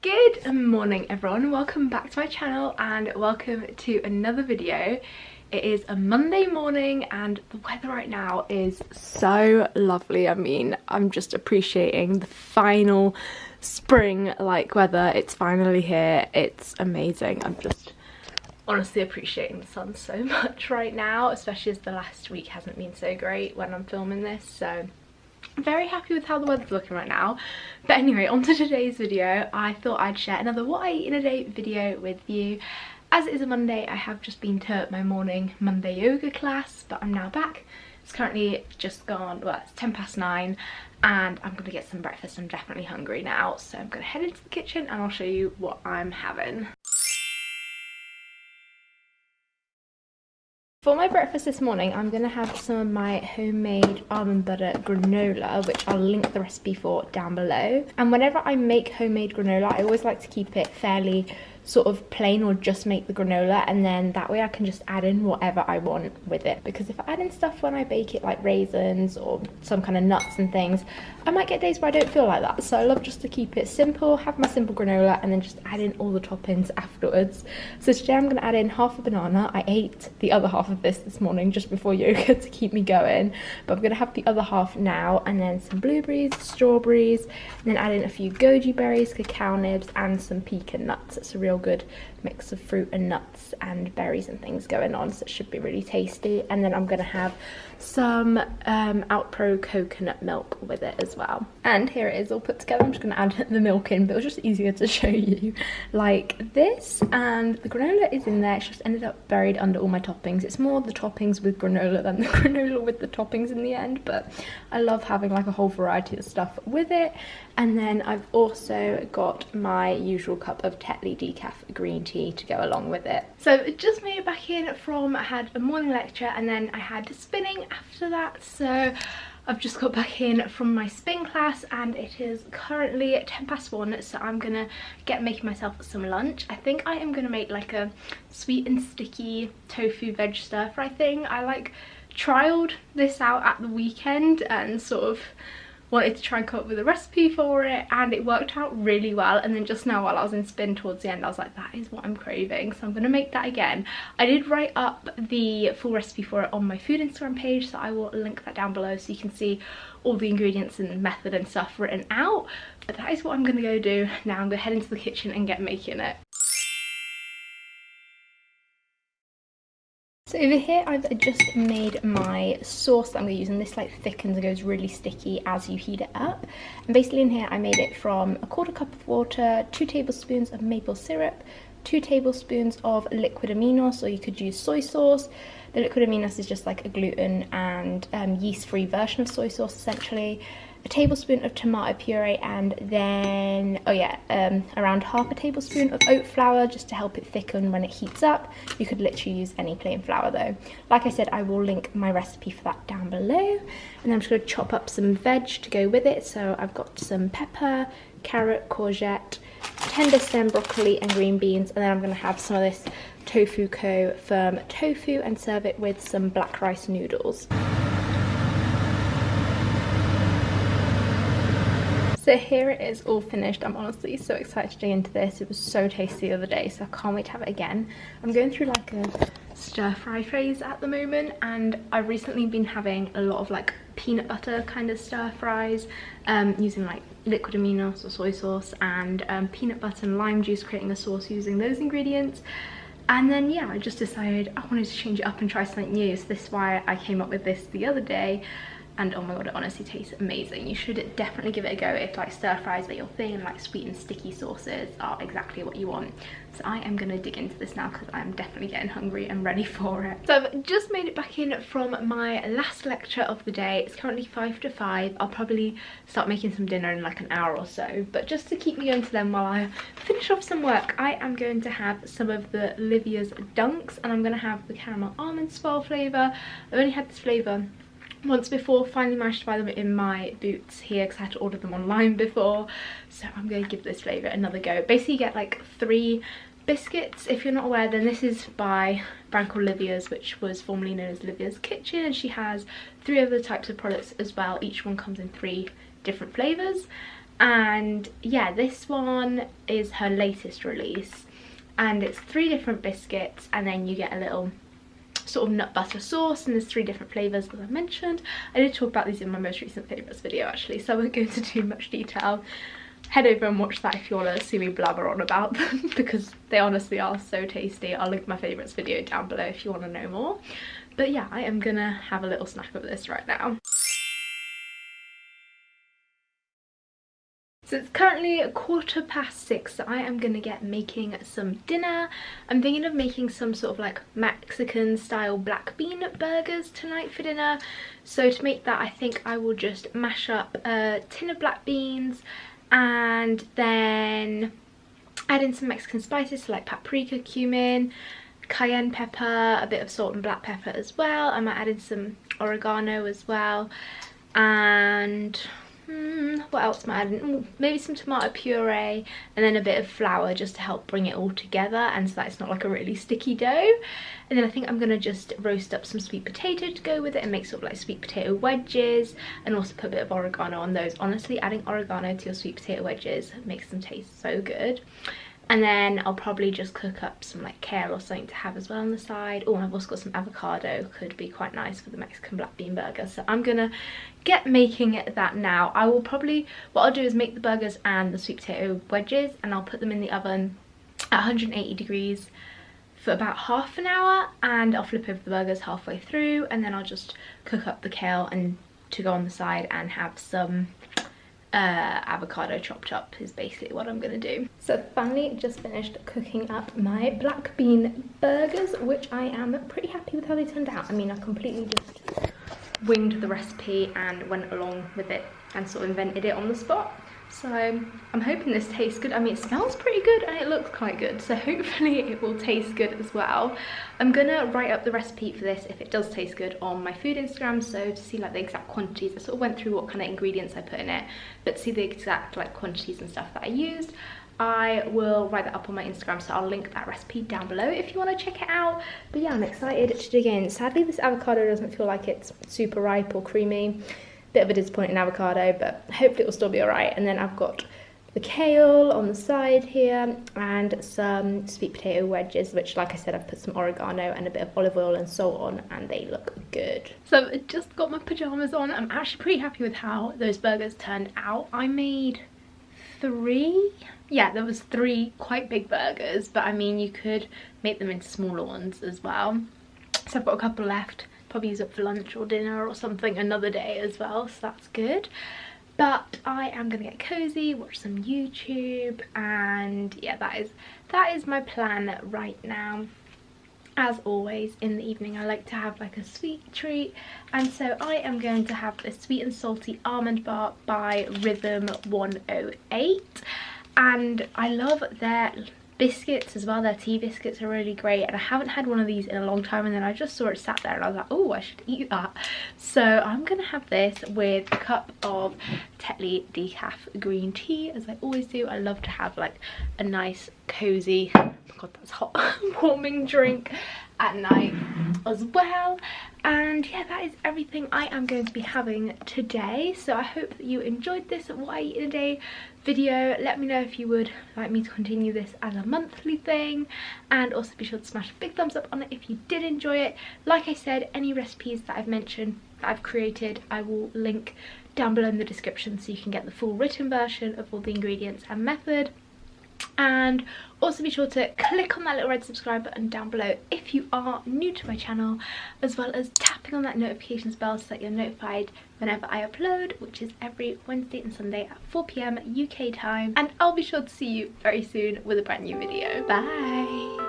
Good morning everyone, welcome back to my channel and welcome to another video. It is a Monday morning and the weather right now is so lovely. I mean, I'm just appreciating the final spring-like weather. It's finally here. It's amazing. I'm just honestly appreciating the sun so much right now, especially as the last week hasn't been so great when I'm filming this, so I'm very happy with how the weather's looking right now. But anyway, on to today's video. I thought I'd share another what I eat in a day video with you. As it is a Monday, I have just been to my morning Monday yoga class, but I'm now back. It's currently just gone, well, it's 9:10 and I'm gonna get some breakfast. I'm definitely hungry now, so I'm gonna head into the kitchen and I'll show you what I'm having. For my breakfast this morning, I'm going to have some of my homemade almond butter granola, which I'll link the recipe for down below. And whenever I make homemade granola, I always like to keep it fairly sort of plain or just make the granola, and then that way I can just add in whatever I want with it. Because if I add in stuff when I bake it, like raisins or some kind of nuts and things, I might get days where I don't feel like that. So I love just to keep it simple, have my simple granola, and then just add in all the toppings afterwards. So today I'm going to add in half a banana. I ate the other half of this morning just before yoga to keep me going, but I'm going to have the other half now, and then some blueberries, strawberries, and then add in a few goji berries, cacao nibs, and some pecan nuts. It's a real good mix of fruit and nuts and berries and things going on, so it should be really tasty. And then I'm going to have some Outpro coconut milk with it as well. And here it is all put together. I'm just going to add the milk in, but it was just easier to show you like this. And the granola is in there. It's just ended up buried under all my toppings. It's more the toppings with granola than the granola with the toppings in the end, but I love having like a whole variety of stuff with it. And then I've also got my usual cup of Tetley decaf green tea to go along with it. So just made it back in from, I had a morning lecture and then I had spinning after that. So I've just got back in from my spin class and it is currently 1:10, so I'm gonna get making myself some lunch. I think I am gonna make like a sweet and sticky tofu veg stir fry thing. I like trialed this out at the weekend and sort of wanted to try and come up with a recipe for it, and it worked out really well. And then just now while I was in spin towards the end, I was like, that is what I'm craving, so I'm going to make that again. I did write up the full recipe for it on my food Instagram page, so I will link that down below so you can see all the ingredients and method and stuff written out. But that is what I'm going to go do now. I'm going to head into the kitchen and get making it. So over here I've just made my sauce that I'm going to use, and this like thickens and goes really sticky as you heat it up. And basically in here I made it from 1/4 cup of water, 2 tablespoons of maple syrup, 2 tablespoons of liquid aminos, or you could use soy sauce. The liquid aminos is just like a gluten and yeast-free version of soy sauce essentially. A tablespoon of tomato puree, and then around half a tablespoon of oat flour just to help it thicken when it heats up. You could literally use any plain flour though. Like I said, I will link my recipe for that down below. And then I'm just going to chop up some veg to go with it. So I've got some pepper, carrot, courgette, tender stem broccoli and green beans, and then I'm going to have some of this Tofu Co firm tofu and serve it with some black rice noodles. So here it is all finished. I'm honestly so excited to dig into this. It was so tasty the other day, so I can't wait to have it again. I'm going through like a stir fry phase at the moment, and I've recently been having a lot of like peanut butter kind of stir fries, using like liquid aminos or soy sauce and peanut butter and lime juice, creating a sauce using those ingredients. And then yeah, I just decided I wanted to change it up and try something new, so this is why I came up with this the other day. And oh my god, it honestly tastes amazing. You should definitely give it a go if like stir fries are your thing and like sweet and sticky sauces are exactly what you want. So I am going to dig into this now because I'm definitely getting hungry and ready for it. So I've just made it back in from my last lecture of the day. It's currently 5:05. I'll probably start making some dinner in like an hour or so. But just to keep me going to them while I finish off some work, I am going to have some of the Livia's Dunks, and I'm going to have the caramel almond swirl flavour. I've only had this flavour once before, finally managed to buy them in my Boots here because I had to order them online before, so I'm going to give this flavour another go. Basically you get like 3 biscuits. If you're not aware, then this is by a brand called Livia's, which was formerly known as Livia's Kitchen, and she has 3 other types of products as well. Each one comes in 3 different flavours, And yeah, this one is her latest release, and it's 3 different biscuits, and then you get a little sort of nut butter sauce, and there's 3 different flavors, as I mentioned. I did talk about these in my most recent favorites video actually, so I won't go into too much detail. Head over and watch that if you want to see me blabber on about them, because they honestly are so tasty. I'll link my favorites video down below if you want to know more. But yeah, I am gonna have a little snack of this right now. So it's currently 6:15, so I am gonna get making some dinner. I'm thinking of making some sort of like Mexican style black bean burgers tonight for dinner. So to make that, I think I will just mash up a tin of black beans and then add in some Mexican spices, so like paprika, cumin, cayenne pepper, a bit of salt and black pepper as well. I might add in some oregano as well, and what else am I adding? Maybe some tomato puree, and then a bit of flour just to help bring it all together and so that it's not like a really sticky dough. And then I think I'm gonna just roast up some sweet potato to go with it and make sort of like sweet potato wedges, and also put a bit of oregano on those. Honestly, adding oregano to your sweet potato wedges makes them taste so good. And then I'll probably just cook up some like kale or something to have as well on the side. Oh, and I've also got some avocado, could be quite nice for the Mexican black bean burger. So I'm gonna get making that now. I will probably, what I'll do is make the burgers and the sweet potato wedges, and I'll put them in the oven at 180 degrees for about half an hour, and I'll flip over the burgers halfway through, and then I'll just cook up the kale and to go on the side and have some avocado chopped up is basically what I'm gonna do. So finally just finished cooking up my black bean burgers, which I am pretty happy with how they turned out. I mean, I completely just winged the recipe and went along with it and sort of invented it on the spot. So I'm hoping this tastes good. I mean, it smells pretty good and it looks quite good, so hopefully it will taste good as well. I'm gonna write up the recipe for this if it does taste good on my food Instagram, so to see like the exact quantities. I sort of went through what kind of ingredients I put in it, but to see the exact like quantities and stuff that I used, I will write that up on my Instagram, so I'll link that recipe down below if you want to check it out. But yeah, I'm excited to dig in. Sadly, this avocado doesn't feel like it's super ripe or creamy. Bit of a disappointing avocado, but hopefully it will still be alright. And then I've got the kale on the side here and some sweet potato wedges, which, like I said, I've put some oregano and a bit of olive oil and salt on, and they look good. So I've just got my pajamas on. I'm actually pretty happy with how those burgers turned out. I made 3, yeah, there was 3 quite big burgers, but I mean, you could make them into smaller ones as well. So I've got a couple left. Probably use it for lunch or dinner or something another day as well, so that's good. But I am gonna get cozy, watch some YouTube, and yeah, that is my plan right now. As always, in the evening I like to have like a sweet treat, and so I am going to have this sweet and salty almond bar by Rhythm 108, and I love their biscuits as well. Their tea biscuits are really great, and I haven't had one of these in a long time, and then I just saw it sat there and I was like, oh, I should eat that. So I'm gonna have this with a cup of Tetley decaf green tea, as I always do. I love to have like a nice cozy, oh my god that's hot, warming drink at night as well. And yeah, that is everything I am going to be having today. So I hope that you enjoyed this what I eat in a day video. Let me know if you would like me to continue this as a monthly thing, and also be sure to smash a big thumbs up on it if you did enjoy it. Like I said, any recipes that I've mentioned that I've created, I will link down below in the description so you can get the full written version of all the ingredients and method. And also be sure to click on that little red subscribe button down below if you are new to my channel, as well as tapping on that notifications bell so that you're notified whenever I upload, which is every Wednesday and Sunday at 4 PM UK time. And I'll be sure to see you very soon with a brand new video. Bye!